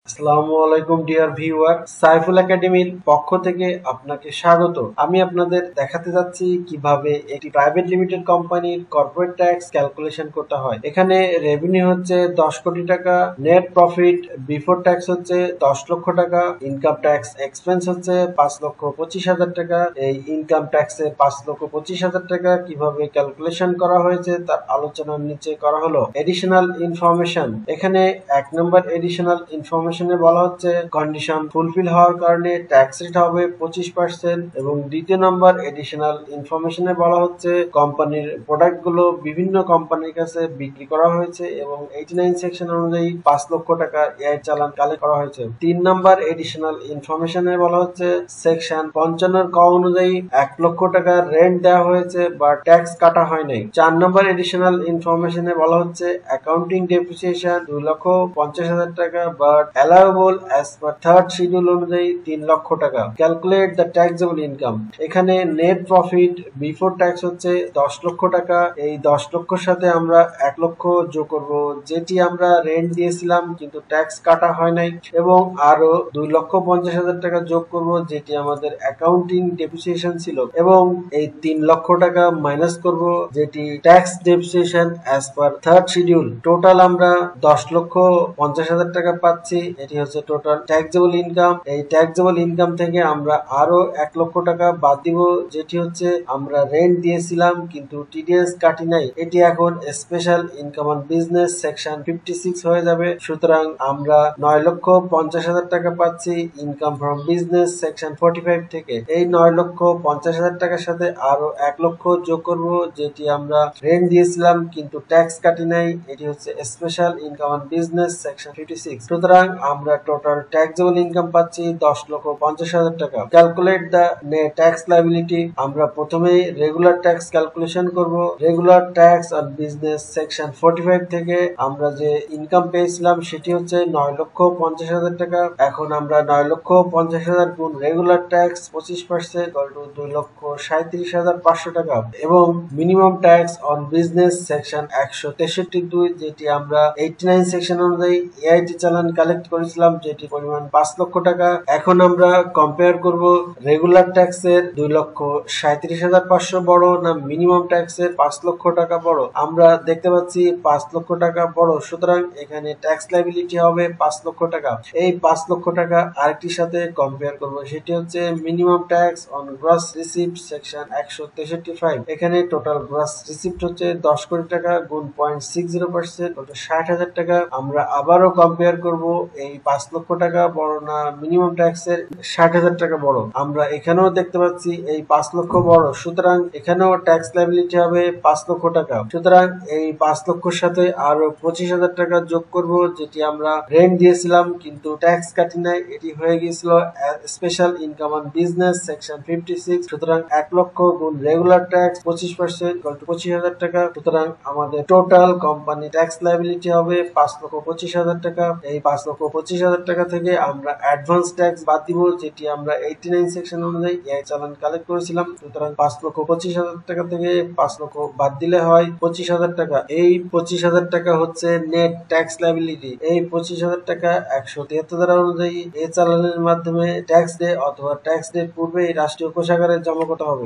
আসসালামু আলাইকুম dear viewer, Saiful একাডেমির পক্ষ থেকে আপনাকে স্বাগত। আমি আপনাদের দেখাতে যাচ্ছি কিভাবে একটি প্রাইভেট লিমিটেড কোম্পানির কর্পোরেট ট্যাক্স ক্যালকুলেশন করতে হয়। এখানে রেভিনিউ হচ্ছে 10 কোটি টাকা, নেট প্রফিট বিফোর ট্যাক্স হচ্ছে 10 লক্ষ টাকা, ইনকাম ট্যাক্স এক্সপেন্স হচ্ছে 5,25,000 টাকা। এই ইনকাম ট্যাক্সে 5,25,000 টাকা কিভাবে ক্যালকুলেশন করা হয়েছে তার আলোচনার নিচে করা হলো এডিশনাল ইনফরমেশন। এখানে 1 নম্বর এডিশনাল ইনফরমেশন বলা হচ্ছে কন্ডিশন ফুলফিল হওয়ার কারণে ট্যাক্স রেট হবে 25%, এবং দ্বিতীয় নম্বর এডিশনাল ইনফরমেশনে বলা হচ্ছে কোম্পানির প্রোডাক্ট গুলো বিভিন্ন কোম্পানির কাছে বিক্রি করা হয়েছে এবং 89 সেকশন অনুযায়ী 5 লক্ষ টাকা এআই চালান কালেক্ট করা হয়েছে। 3 নম্বর এডিশনাল ইনফরমেশনে বলা হচ্ছে সেকশন 55 ক অনুযায়ী 1 লক্ষ টাকা রেন্ট দেওয়া হয়েছে বা ট্যাক্স কাটা হয় নাই। 4 নম্বর এডিশনাল ইনফরমেশনে বলা হচ্ছে অ্যাকাউন্টিং ডেপ্রিসিয়েশন 2,50,000 টাকা but allowable as per third schedule অনুযায়ী 3 লক্ষ টাকা। Calculate the taxable income. এখানে নেট প্রফিট বিফোর ট্যাক্স হচ্ছে 10 লক্ষ টাকা। এই 10 লক্ষর সাথে আমরা 1 লক্ষ যোগ করব যেটি আমরা রেন্ট দিয়েছিলাম কিন্তু ট্যাক্স কাটা হয় নাই, এবং আরো 2,50,000 টাকা যোগ করব যেটি আমাদের অ্যাকাউন্টিং ডেপ্রিসিয়েশন ছিল, এবং এই 3 লক্ষ টাকা মাইনাস করব যেটি tax depreciation as per third schedule. Total আমরা 10,50,000 টাকা পাচ্ছি। এটি হচ্ছে টোটাল ট্যাক্সেবল ইনকাম। এই ট্যাক্সেবল ইনকাম থেকে আমরা আরো 1 লক্ষ টাকা বাদ দিব যেটি হচ্ছে আমরা রেন্ট দিয়েছিলাম কিন্তু টিডিএস কাটি নাই। এটি এখন special income on business section 56 হয়ে যাবে। সুতরাং আমরা 9,50,000 টাকা পাচ্ছি ইনকাম ফ্রম বিজনেস সেকশন 45 থেকে। এই 9,50,000 টাকার সাথে আরো 1 লক্ষ যোগ করব যেটি আমরা রেন্ট দিয়েছিলাম কিন্তু ট্যাক্স কাটি নাই। এটি হচ্ছে special income on business section 56। সুতরাং আমরা টোটাল ট্যাক্সেবল ইনকাম পাচ্ছি 10,50,000 টাকা। Calculate the net tax liability. আমরা প্রথমেই রেগুলার ট্যাক্স ক্যালকুলেশন করব। Regular tax on business section 45 থেকে আমরা যে ইনকাম পেয়েছিলাম সেটি হচ্ছে 9,50,000 টাকা। এখন আমরা 9,50,000 গুণ রেগুলার ট্যাক্স 25% 2,37,500 টাকা, এবং minimum tax on business section 163(2) যেটি আমরা 89 সেকশন অনুযায়ী এআইটি চালান কালেক্ট করেছিলাম যেটি পরিমাণ 5 লক্ষ টাকা। এখন আমরা কম্পেয়ার করব রেগুলার ট্যাক্সের 2,37,500 বড় না মিনিমাম ট্যাক্সের 5 লক্ষ টাকা বড়। আমরা দেখতে পাচ্ছি 5 লক্ষ টাকা বড়, সুতরাং এখানে ট্যাক্স লায়াবিলিটি হবে 5 লক্ষ টাকা। এই 5 লক্ষ টাকা আরেকটির সাথে কম্পেয়ার করব সেটি হচ্ছে minimum tax on gross receipt section 163(5)। এখানে টোটাল গ্রস রিসিপ্ট হচ্ছে 10 কোটি টাকা গুণ 0.60% 60,000 টাকা। আমরা আবারও কম্পেয়ার করব এই 5 লক্ষ টাকা বড় না মিনিমাম ট্যাক্সের 60,000 টাকা বড়। আমরা এখানেও দেখতে পাচ্ছি এই 5 লক্ষ বড়, সুতরাং এখানেও ট্যাক্স লায়াবিলিটি হবে 5 লক্ষ টাকা। সুতরাং এই 5 লক্ষর সাথে আরো 25,000 টাকা যোগ করব যেটি আমরা রেন্ট দিয়েছিলাম কিন্তু ট্যাক্স কাটি নাই। এটি হয়ে গিয়েছিল special income on business section 56। সুতরাং 1 লক্ষ গুণ রেগুলার ট্যাক্স 25% 25,000 টাকা। সুতরাং আমাদের টোটাল কোম্পানি ট্যাক্স লায়াবিলিটি হবে 5,25,000 টাকা। এই 5,25,000 টাকা থেকে আমরা অ্যাডভান্স ট্যাক্স বাদ দিব যেটি আমরা 89 সেকশন অনুযায়ী এআই চালান কালেক্ট করেছিলাম। সুতরাং 5,25,000 টাকা থেকে 5 লক্ষ বাদ দিলে হয় 25,000 টাকা। এই 25,000 টাকা হচ্ছে নেট ট্যাক্স লায়াবিলিটি। এই 25,000 টাকা 173 ধারা অনুযায়ী এ চালানের মাধ্যমে ট্যাক্স ডে অথবা ট্যাক্স ডে পূর্বে রাষ্ট্রীয় কোষাগারে জমা করতে হবে।